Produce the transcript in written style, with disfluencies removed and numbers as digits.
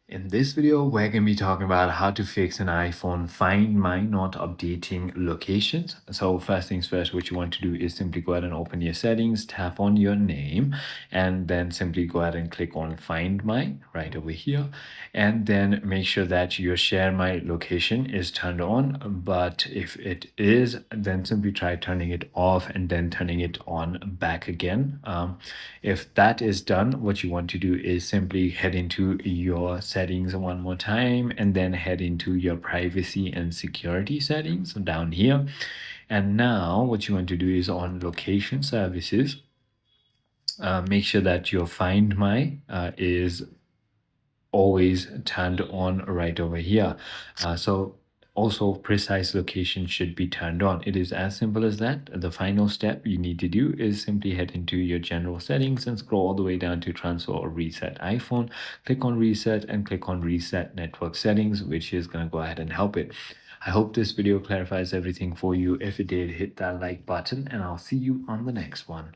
In this video, we're going to be talking about how to fix an iPhone Find My not updating locations. So first things first, what you want to do is simply go ahead and open your settings, tap on your name, and then simply go ahead and click on Find My right over here. And then make sure that your Share My location is turned on. But if it is, then simply try turning it off and then turning it on back again. If that is done, what you want to do is simply head into your settings one more time and then head into your privacy and security settings down here. And now what you want to do is on location services, make sure that your Find My is always turned on right over here. So also precise location should be turned on. It is as simple as that. The final step you need to do is simply head into your general settings and scroll all the way down to transfer or reset iPhone. Click on reset and click on reset network settings, which is going to go ahead and help it. I hope this video clarifies everything for you. If it did, hit that like button and I'll see you on the next one.